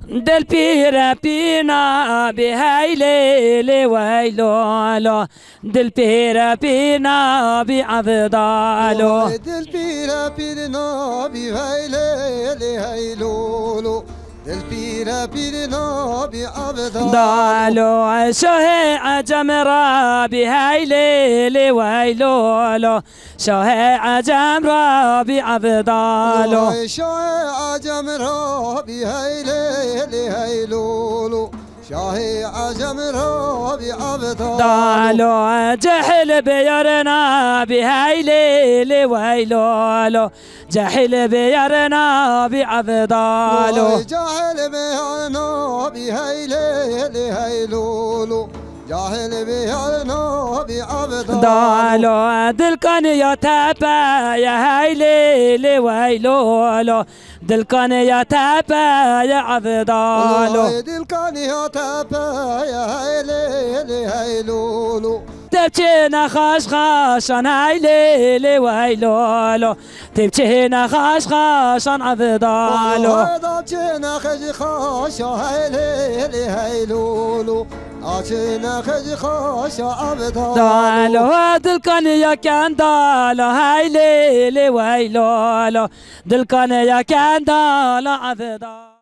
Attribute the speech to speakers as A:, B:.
A: دل پیر پینا بهی لیلی ویلولو دل پیر پینا بی عبدالو
B: دل پیر پیرنا بهی لیلی هیلولو دل پیر پیرنا بی عبدالو
A: دالو شاه عجم را بهی لیلی ویلولو شاه عجم را بی عبدالو
B: شاه عجم را بهی لیلی هیلولو شاه عجم را بی عبدالو
A: دالو جحل بیارنا بهی لیلی ویلولو جحل بیارنا بی عبدالو
B: جاهل بيارنا بهي ليلي هيلولو جاهل بيارنا بعبد
A: دالو دل کن یا تپا یا هی لیلی ویلولو دل کن یا تپا یا عبدالو
B: دل كان يا تابا يا هيلي هيلولو
A: تبچه نخاش خاشان هی لیلی ویلولو تبچه نخاش خاشان عبدالو
B: داچنا خج خاش هيلي هيلولو داچنا خج خاش عبد
A: دالو دل کن یا کن دالو هی لیلی ویلولو دل کن یا کن دالو عبدالو